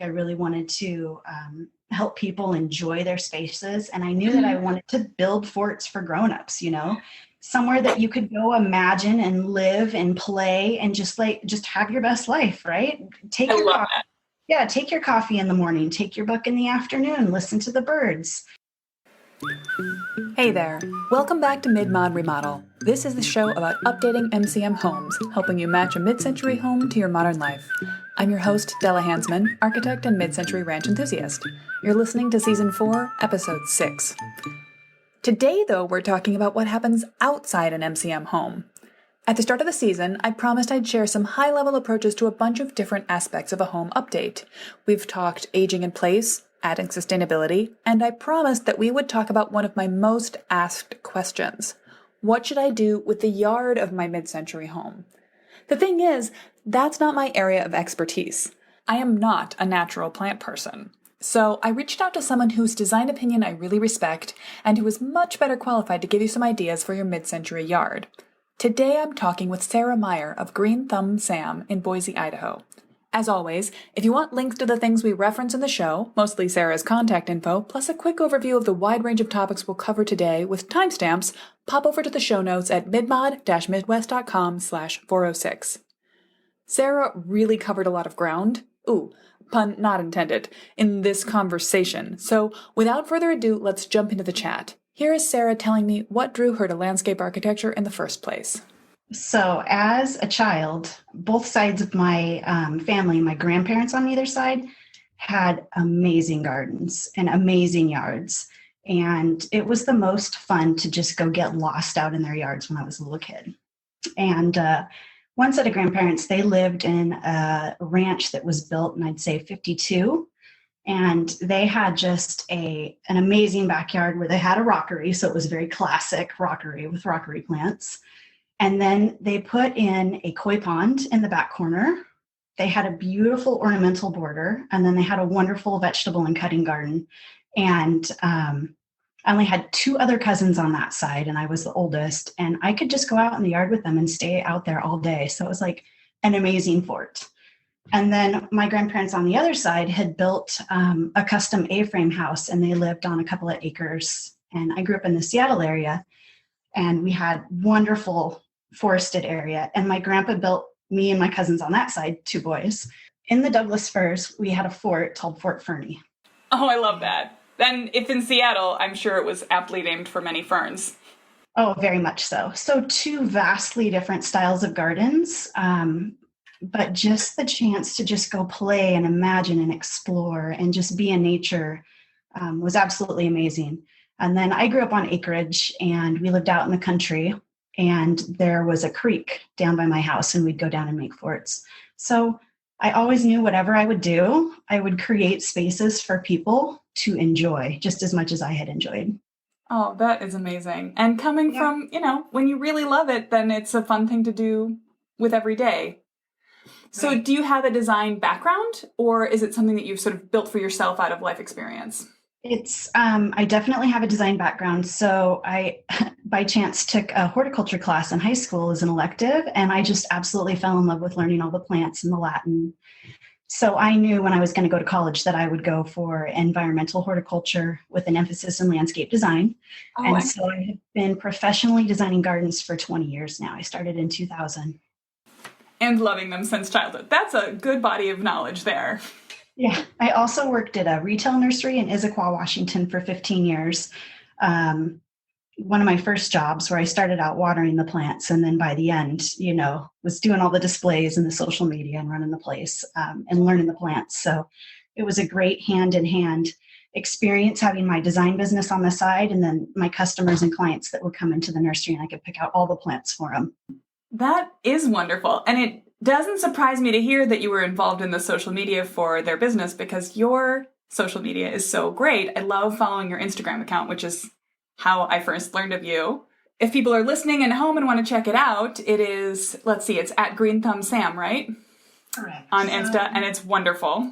I really wanted to help people enjoy their spaces. And I knew that I wanted to build forts for grownups, somewhere that you could go imagine and live and play and just have your best life, right? I Take your love coffee. that. Yeah, take your coffee in the morning, take your book in the afternoon, listen to the birds. Hey there. Welcome back to Mid-Mod Remodel. This is the show about updating MCM homes, helping you match a mid-century home to your modern life. I'm your host, Della Hansman, architect and mid-century ranch enthusiast. You're listening to Season 4, Episode 6. Today, though, we're talking about what happens outside an MCM home. At the start of the season, I promised I'd share some high-level approaches to a bunch of different aspects of a home update. We've talked aging in place, adding sustainability, and I promised that we would talk about one of my most asked questions. What should I do with the yard of my mid-century home? The thing is, that's not my area of expertise. I am not a natural plant person. So I reached out to someone whose design opinion I really respect, and who is much better qualified to give you some ideas for your mid-century yard. Today I'm talking with Sara Meier of Green Thumb Sam in Boise, Idaho. As always, if you want links to the things we reference in the show, mostly Sara's contact info, plus a quick overview of the wide range of topics we'll cover today with timestamps, pop over to the show notes at midmod-midwest.com/406. Sara really covered a lot of ground. Ooh, pun not intended, in this conversation. So without further ado, let's jump into the chat. Here is Sara telling me what drew her to landscape architecture in the first place. So as a child, both sides of my family, my grandparents on either side, had amazing gardens and amazing yards. And it was the most fun to just go get lost out in their yards when I was a little kid. And one set of grandparents, they lived in a ranch that was built in, I'd say, 52. And they had just an amazing backyard where they had a rockery. So it was a very classic rockery with rockery plants. And then they put in a koi pond in the back corner. They had a beautiful ornamental border. And then they had a wonderful vegetable and cutting garden. And I only had two other cousins on that side, and I was the oldest. And I could just go out in the yard with them and stay out there all day. So it was like an amazing fort. And then my grandparents on the other side had built a custom A-frame house, and they lived on a couple of acres. And I grew up in the Seattle area, and we had wonderful forested area. And my grandpa built me and my cousins on that side, two boys. In the Douglas firs, we had a fort called Fort Fernie. Oh, I love that. Then if in Seattle, I'm sure it was aptly named for many ferns. Oh, very much so. So two vastly different styles of gardens, but just the chance to just go play and imagine and explore and just be in nature was absolutely amazing. And then I grew up on acreage, and we lived out in the country, and there was a creek down by my house, and we'd go down and make forts. So I always knew whatever I would do, I would create spaces for people to enjoy just as much as I had enjoyed. Oh, that is amazing. And coming from, when you really love it, then it's a fun thing to do with every day. So do you have a design background, or is it something that you've sort of built for yourself out of life experience? I definitely have a design background. So I, by chance, took a horticulture class in high school as an elective, and I just absolutely fell in love with learning all the plants and the Latin. So I knew when I was going to go to college that I would go for environmental horticulture with an emphasis in landscape design. So I have been professionally designing gardens for 20 years now. I started in 2000. And loving them since childhood. That's a good body of knowledge there. Yeah, I also worked at a retail nursery in Issaquah, Washington for 15 years. One of my first jobs where I started out watering the plants, and then by the end, was doing all the displays and the social media and running the place and learning the plants. So it was a great hand-in-hand experience having my design business on the side, and then my customers and clients that would come into the nursery, and I could pick out all the plants for them. That is wonderful. And it doesn't surprise me to hear that you were involved in the social media for their business, because your social media is so great. I love following your Instagram account, which is how I first learned of you. If people are listening at home and want to check it out, it is, it's at Green Thumb Sam, right? Correct. On Insta, and it's wonderful.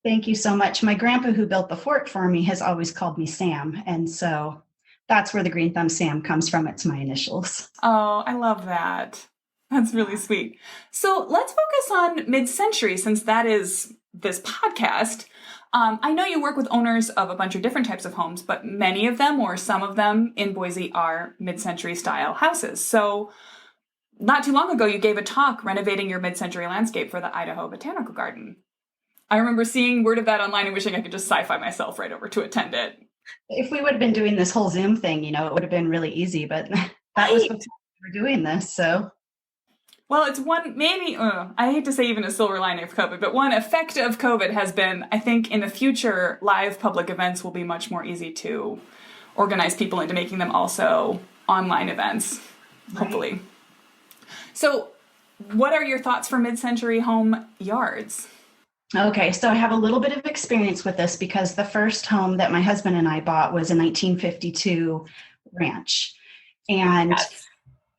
Thank you so much. My grandpa, who built the fort for me, has always called me Sam. And so that's where the Green Thumb Sam comes from. It's my initials. Oh, I love that. That's really sweet. So let's focus on mid-century, since that is this podcast. I know you work with owners of a bunch of different types of homes, but many of them or some of them in Boise are mid-century style houses. So not too long ago, you gave a talk renovating your mid-century landscape for the Idaho Botanical Garden. I remember seeing word of that online and wishing I could just sci-fi myself right over to attend it. If we would have been doing this whole Zoom thing, it would have been really easy, but that was before we were doing this. So, well, it's one, maybe, I hate to say even a silver lining of COVID, but one effect of COVID has been, I think in the future, live public events will be much more easy to organize people into making them also online events, hopefully. Right. So what are your thoughts for mid-century home yards? Okay, so I have a little bit of experience with this because the first home that my husband and I bought was a 1952 ranch. And yes.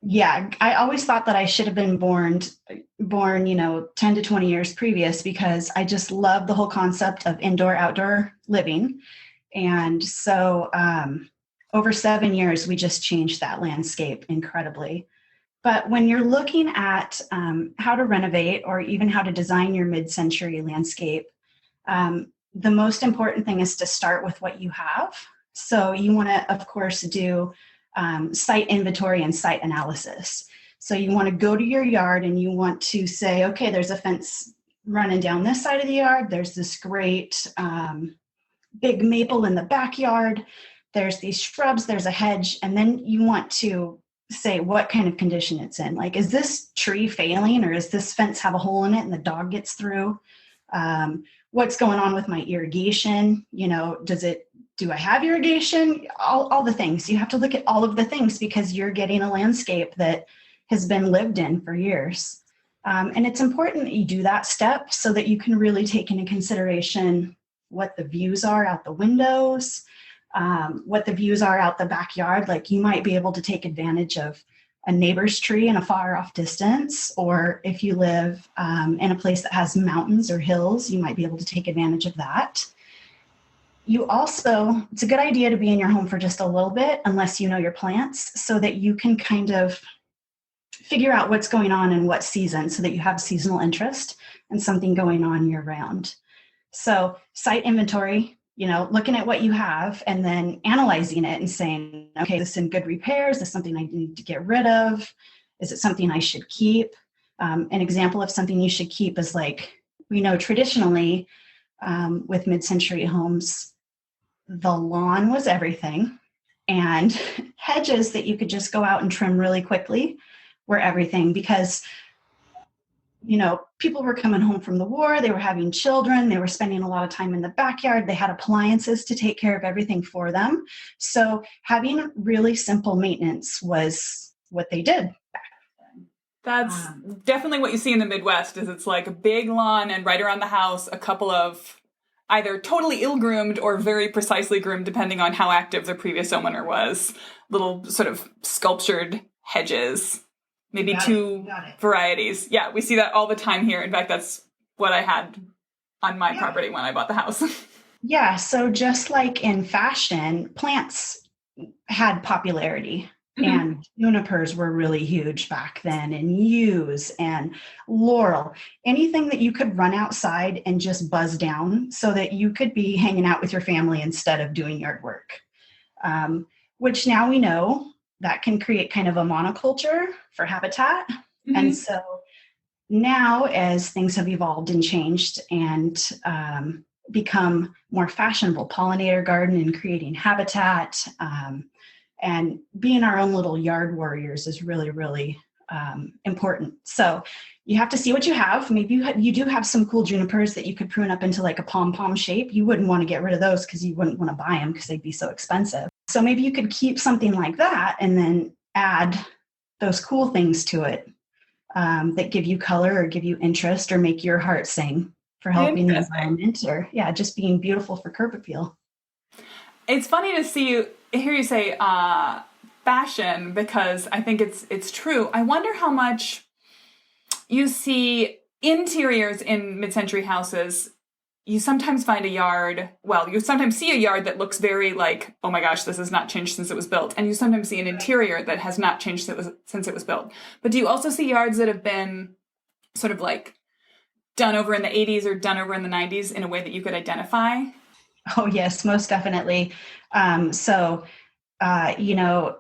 Yeah, I always thought that I should have been born, 10 to 20 years previous, because I just love the whole concept of indoor-outdoor living. And so over 7 years, we just changed that landscape incredibly. But when you're looking at how to renovate or even how to design your mid-century landscape, the most important thing is to start with what you have. So you want to, of course, do site inventory and site analysis. So you want to go to your yard and you want to say, okay, there's a fence running down this side of the yard. There's this great big maple in the backyard. There's these shrubs, there's a hedge. And then you want to say what kind of condition it's in. Like, is this tree failing, or is this fence have a hole in it and the dog gets through? What's going on with my irrigation? Do I have irrigation? All the things. You have to look at all of the things because you're getting a landscape that has been lived in for years. And it's important that you do that step so that you can really take into consideration what the views are out the windows, what the views are out the backyard. Like, you might be able to take advantage of a neighbor's tree in a far off distance, or if you live in a place that has mountains or hills, you might be able to take advantage of that. It's a good idea to be in your home for just a little bit, unless you know your plants, so that you can kind of figure out what's going on in what season, so that you have seasonal interest and something going on year round. So site inventory, looking at what you have and then analyzing it and saying, okay, is this in good repair? Is this something I need to get rid of? Is it something I should keep? An example of something you should keep is, like, we know traditionally with mid-century homes, the lawn was everything, and hedges that you could just go out and trim really quickly were everything, because people were coming home from the war, they were having children, they were spending a lot of time in the backyard, they had appliances to take care of everything for them. So having really simple maintenance was what they did back then. That's definitely what you see in the Midwest, is it's like a big lawn, and right around the house, a couple of either totally ill-groomed or very precisely groomed, depending on how active the previous homeowner was, little sort of sculptured hedges. Maybe two varieties. Yeah, we see that all the time here. In fact, that's what I had on my property when I bought the house. Yeah, so just like in fashion, plants had popularity. Mm-hmm. And junipers were really huge back then, and yews and laurel. Anything that you could run outside and just buzz down so that you could be hanging out with your family instead of doing yard work. Which now we know that can create kind of a monoculture for habitat. Mm-hmm. And so now, as things have evolved and changed and become more fashionable, pollinator garden and creating habitat, and being our own little yard warriors is really, really important. So you have to see what you have. Maybe you do have some cool junipers that you could prune up into like a pom-pom shape. You wouldn't want to get rid of those because you wouldn't want to buy them because they'd be so expensive. So maybe you could keep something like that and then add those cool things to it that give you color or give you interest or make your heart sing for helping the environment, or just being beautiful for curb appeal. It's funny to hear you say fashion, because I think it's true. I wonder how much you see interiors in mid-century houses. You sometimes find you sometimes see a yard that looks very like, oh my gosh, this has not changed since it was built. And you sometimes see an interior that has not changed since it was built. But do you also see yards that have been sort of like done over in the 80s or done over in the 90s in a way that you could identify? Oh, yes, most definitely. You know,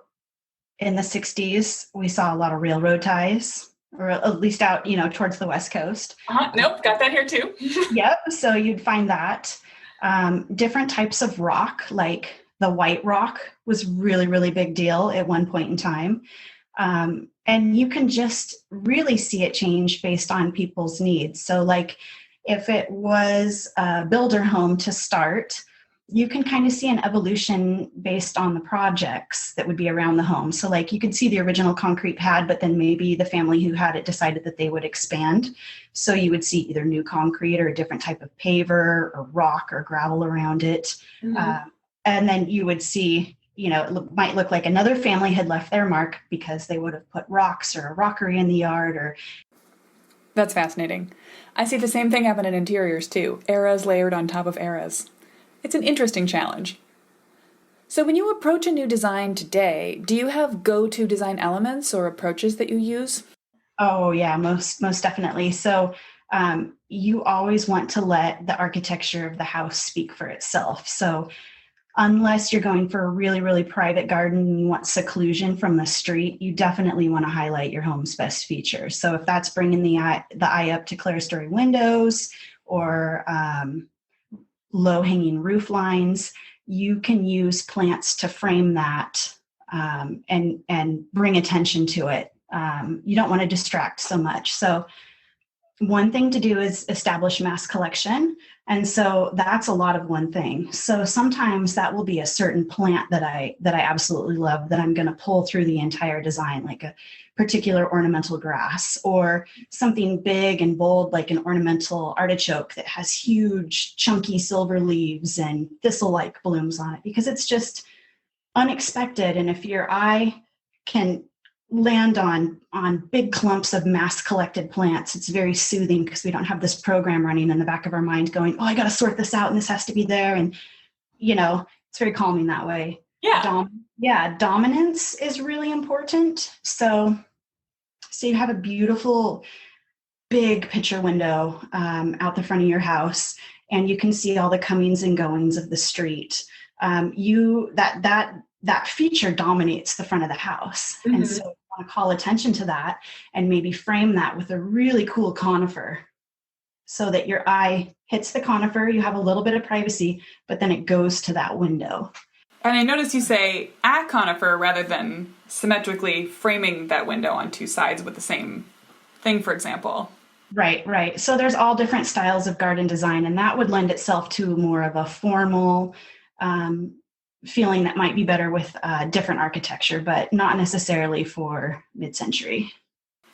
in the 60s, we saw a lot of railroad ties, or at least out, towards the West Coast. Nope, got that here too. Yep. So you'd find that. Different types of rock, like the white rock, was really, really big deal at one point in time. And you can just really see it change based on people's needs. So like if it was a builder home to start, you can kind of see an evolution based on the projects that would be around the home. So like you could see the original concrete pad, but then maybe the family who had it decided that they would expand. So you would see either new concrete or a different type of paver or rock or gravel around it. Mm-hmm. And then you would see, it might look like another family had left their mark because they would have put rocks or a rockery in the yard or. That's fascinating. I see the same thing happen in interiors too, eras layered on top of eras. It's an interesting challenge. So when you approach a new design today, do you have go-to design elements or approaches that you use? Oh yeah, most definitely. So you always want to let the architecture of the house speak for itself. So unless you're going for a really, really private garden and you want seclusion from the street, you definitely want to highlight your home's best features. So if that's bringing the eye up to clerestory windows or low-hanging roof lines, you can use plants to frame that and bring attention to it. You don't want to distract so much. So one thing to do is establish mass collection. And so that's a lot of one thing. So sometimes that will be a certain plant that I absolutely love that I'm going to pull through the entire design, like a particular ornamental grass or something big and bold like an ornamental artichoke that has huge chunky silver leaves and thistle-like blooms on it, because it's just unexpected. And if your eye can land on big clumps of mass collected plants, it's very soothing because we don't have this program running in the back of our mind going, oh, I got to sort this out and this has to be there. And, it's very calming that way. Yeah. Dominance is really important. So you have a beautiful big picture window out the front of your house, and you can see all the comings and goings of the street. That feature dominates the front of the house. Mm-hmm. And so you want to call attention to that and maybe frame that with a really cool conifer so that your eye hits the conifer, you have a little bit of privacy, but then it goes to that window. And I noticed you say a conifer rather than symmetrically framing that window on two sides with the same thing, for example. Right. So there's all different styles of garden design, and that would lend itself to more of a formal feeling that might be better with different architecture, but not necessarily for mid-century.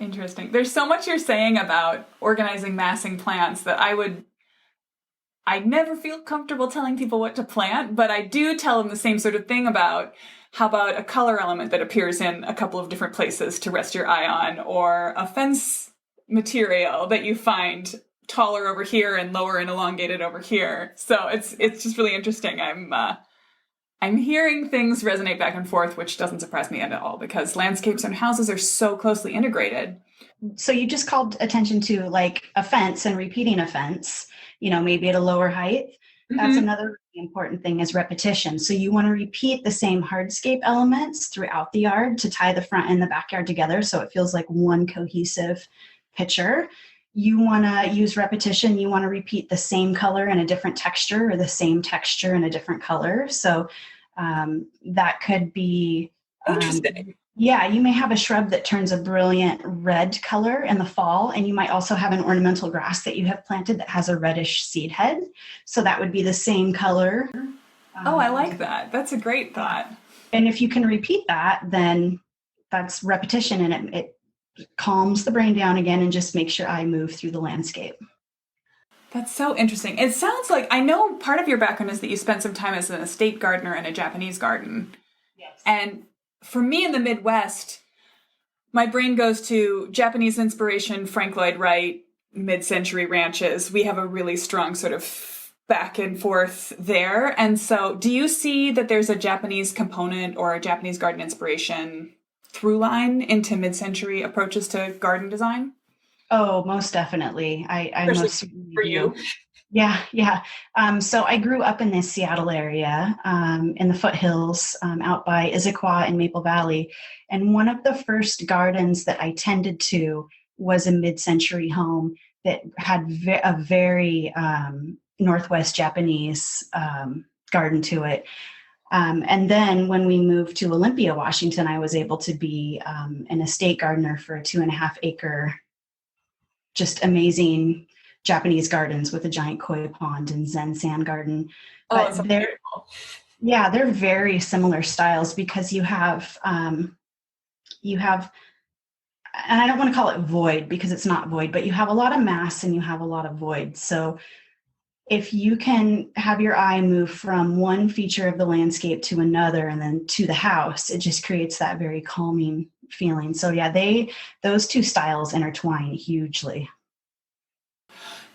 Interesting. There's so much you're saying about organizing massing plants that I never feel comfortable telling people what to plant, but I do tell them the same sort of thing about how about a color element that appears in a couple of different places to rest your eye on, or a fence material that you find taller over here and lower and elongated over here. So it's just really interesting. I'm hearing things resonate back and forth, which doesn't surprise me at all because landscapes and houses are so closely integrated. So you just called attention to like a fence and repeating a fence, maybe at a lower height. Mm-hmm. That's another really important thing is repetition. So you want to repeat the same hardscape elements throughout the yard to tie the front and the backyard together so it feels like one cohesive picture. You want to use repetition. You want to repeat the same color in a different texture or the same texture in a different color. So that could be interesting. Yeah, you may have a shrub that turns a brilliant red color in the fall, and you might also have an ornamental grass that you have planted that has a reddish seed head. So that would be the same color. I like that. That's a great thought. And if you can repeat that, then that's repetition, and it calms the brain down again and just makes your eye move through the landscape. That's so interesting. It sounds like, I know part of your background is that you spent some time as an estate gardener in a Japanese garden. Yes. And for me in the Midwest, my brain goes to Japanese inspiration, Frank Lloyd Wright, mid-century ranches. We have a really strong sort of back and forth there. And so do you see that there's a Japanese component or a Japanese garden inspiration through line into mid-century approaches to garden design? Oh, most definitely. I Especially most certainly for do. you. Yeah, yeah. So I grew up in the Seattle area, in the foothills, out by Issaquah and Maple Valley. And one of the first gardens that I tended to was a mid-century home that had a very Northwest Japanese garden to it. And then when we moved to Olympia, Washington, I was able to be an estate gardener for a 2.5 acre, just amazing Japanese gardens with a giant koi pond and Zen sand garden. Oh, But it's so they're, beautiful. yeah, they're very similar styles because you have, and I don't want to call it void because it's not void, but you have a lot of mass and you have a lot of void. So if you can have your eye move from one feature of the landscape to another and then to the house, it just creates that very calming feeling. So yeah, those two styles intertwine hugely.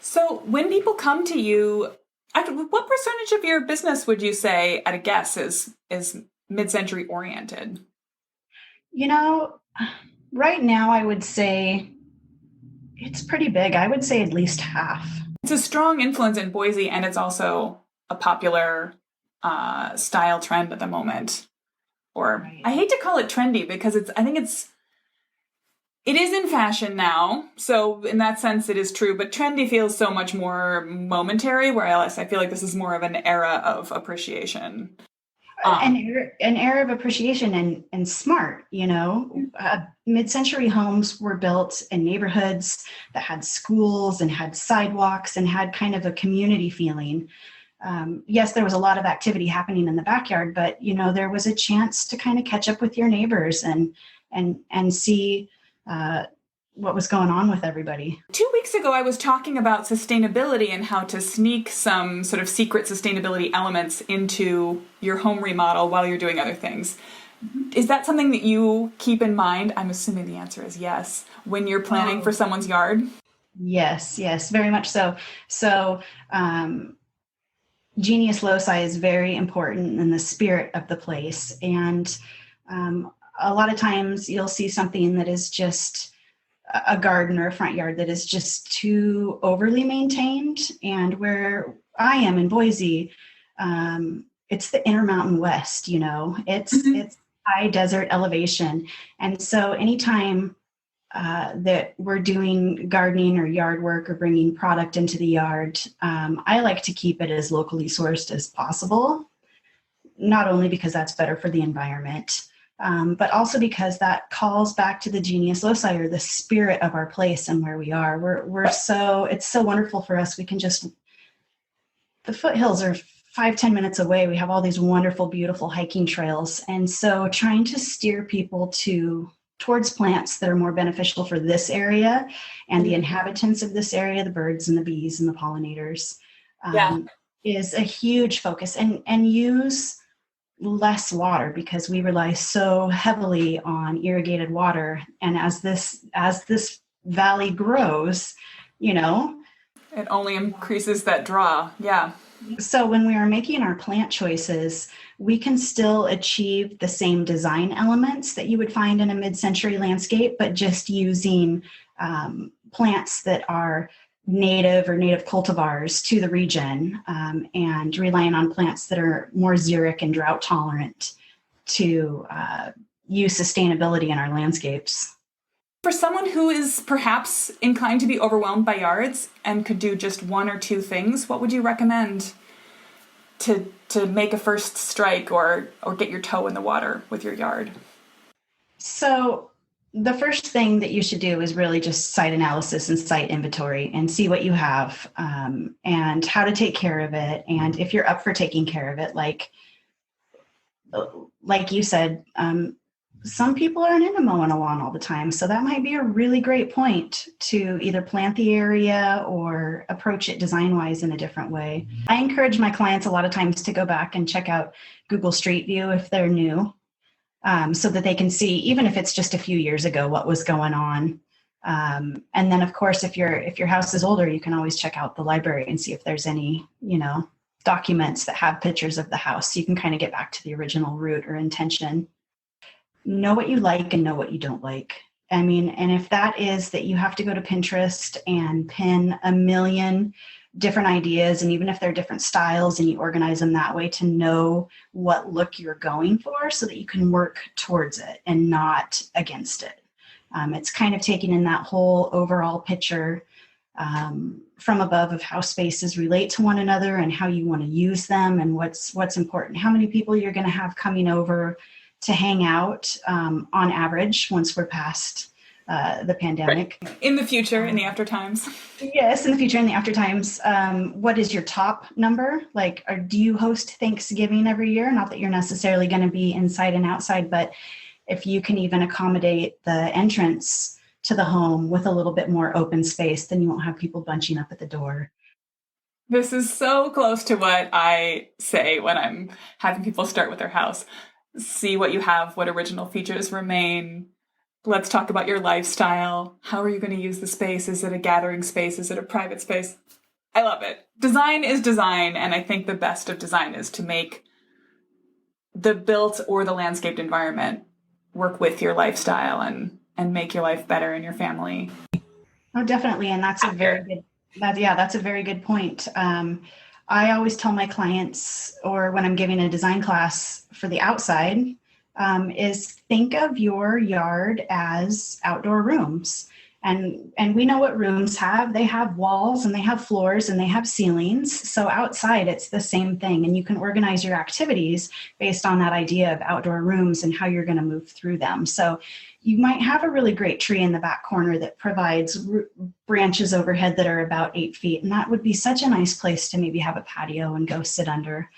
So when people come to you, what percentage of your business would you say, at a guess, is mid-century oriented? You know, right now I would say it's pretty big. I would say at least half. It's a strong influence in Boise, and it's also a popular style trend at the moment. Or Right. I hate to call it trendy because I think it is in fashion now. So in that sense, it is true. But trendy feels so much more momentary, whereas I feel like this is more of an era of appreciation. An era of appreciation and smart, mid-century homes were built in neighborhoods that had schools and had sidewalks and had kind of a community feeling. Yes, there was a lot of activity happening in the backyard, but there was a chance to kind of catch up with your neighbors and see what was going on with everybody. 2 weeks ago, I was talking about sustainability and how to sneak some sort of secret sustainability elements into your home remodel while you're doing other things. Is that something that you keep in mind? I'm assuming the answer is yes, when you're planning for someone's yard. Yes, very much so. So, genius loci is very important in the spirit of the place. And a lot of times you'll see something that is just a garden or a front yard that is just too overly maintained. And where I am in Boise, it's the Intermountain West, it's high desert elevation. And so anytime that we're doing gardening or yard work or bringing product into the yard, I like to keep it as locally sourced as possible, not only because that's better for the environment, but also because that calls back to the genius loci, or the spirit of our place and where we are. It's so wonderful for us. The foothills are 5-10 minutes away. We have all these wonderful, beautiful hiking trails. And so trying to steer people towards plants that are more beneficial for this area and the inhabitants of this area, the birds and the bees and the pollinators, is a huge focus. And use less water, because we rely so heavily on irrigated water. And as this valley grows, it only increases that draw. Yeah. So when we are making our plant choices, we can still achieve the same design elements that you would find in a mid-century landscape, but just using plants that are native or native cultivars to the region, and relying on plants that are more xeric and drought tolerant to use sustainability in our landscapes. For someone who is perhaps inclined to be overwhelmed by yards and could do just one or two things, what would you recommend to make a first strike or get your toe in the water with your yard? So the first thing that you should do is really just site analysis and site inventory and see what you have, and how to take care of it. And if you're up for taking care of it, like you said, some people aren't into mowing a lawn all the time. So that might be a really great point to either plant the area or approach it design-wise in a different way. I encourage my clients a lot of times to go back and check out Google Street View if they're new, so that they can see, even if it's just a few years ago, what was going on. And then, of course, if your house is older, you can always check out the library and see if there's any, documents that have pictures of the house. So you can kind of get back to the original root or intention. Know what you like and know what you don't like. I mean, and if that is that you have to go to Pinterest and pin a million different ideas, and even if they're different styles and you organize them that way to know what look you're going for so that you can work towards it and not against it. It's kind of taking in that whole overall picture from above of how spaces relate to one another and how you want to use them and what's important, how many people you're going to have coming over to hang out on average once we're past the pandemic. Right. In the future, in the after times. Yes, in the future, in the after times. What is your top number? Like, do you host Thanksgiving every year? Not that you're necessarily going to be inside and outside, but if you can even accommodate the entrance to the home with a little bit more open space, then you won't have people bunching up at the door. This is so close to what I say when I'm having people start with their house. See what you have, what original features remain. Let's talk about your lifestyle. How are you going to use the space? Is it a gathering space? Is it a private space? I love it. Design is design, and I think the best of design is to make the built or the landscaped environment work with your lifestyle and make your life better and your family. Oh, definitely. And that's a very good point. I always tell my clients, or when I'm giving a design class for the outside, is think of your yard as outdoor rooms. And we know what rooms have. They have walls and they have floors and they have ceilings. So outside, it's the same thing. And you can organize your activities based on that idea of outdoor rooms and how you're going to move through them. So you might have a really great tree in the back corner that provides branches overhead that are about 8 feet. And that would be such a nice place to maybe have a patio and go sit under.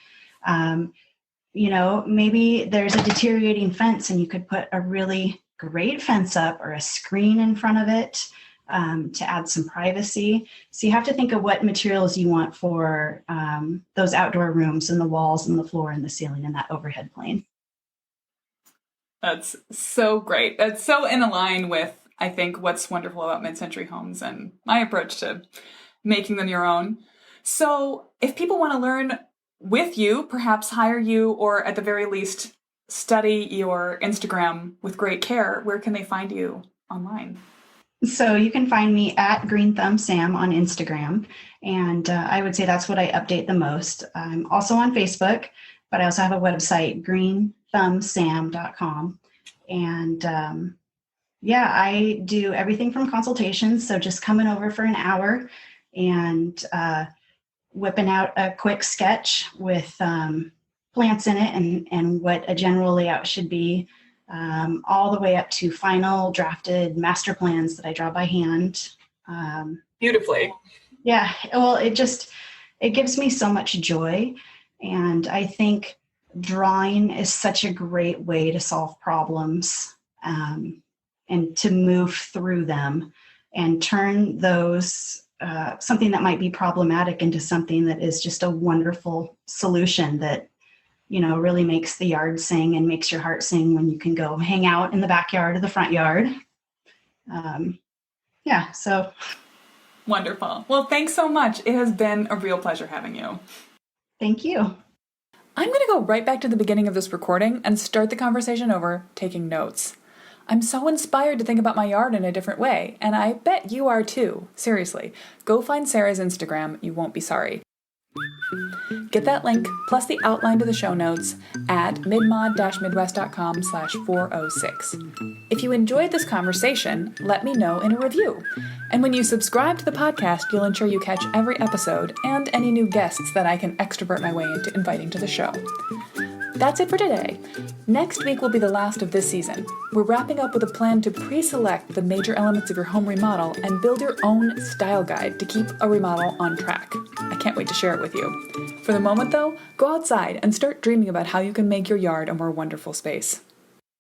Maybe there's a deteriorating fence and you could put a really great fence up or a screen in front of it to add some privacy. So you have to think of what materials you want for those outdoor rooms and the walls and the floor and the ceiling and that overhead plane. That's so great. That's so in line with, I think, what's wonderful about mid-century homes and my approach to making them your own. So if people want to learn with you, perhaps hire you, or at the very least, study your Instagram with great care, where can they find you online? So you can find me at Green Thumb Sam on Instagram. And I would say that's what I update the most. I'm also on Facebook, but I also have a website, greenthumbsam.com. And I do everything from consultations. So just coming over for an hour and whipping out a quick sketch with plants in it and what a general layout should be, all the way up to final drafted master plans that I draw by hand. Beautifully. Yeah. Well, it gives me so much joy. And I think drawing is such a great way to solve problems and to move through them and turn those something that might be problematic into something that is just a wonderful solution that, really makes the yard sing and makes your heart sing when you can go hang out in the backyard or the front yard. So. Wonderful. Well, thanks so much. It has been a real pleasure having you. Thank you. I'm going to go right back to the beginning of this recording and start the conversation over taking notes. I'm so inspired to think about my yard in a different way, and I bet you are too. Seriously, go find Sarah's Instagram. You won't be sorry. Get that link, plus the outline to the show notes at midmod-midwest.com/406. If you enjoyed this conversation, let me know in a review. And when you subscribe to the podcast, you'll ensure you catch every episode and any new guests that I can extrovert my way into inviting to the show. That's it for today. Next week will be the last of this season. We're wrapping up with a plan to pre-select the major elements of your home remodel and build your own style guide to keep a remodel on track. I can't wait to share it with you. For the moment, though, go outside and start dreaming about how you can make your yard a more wonderful space.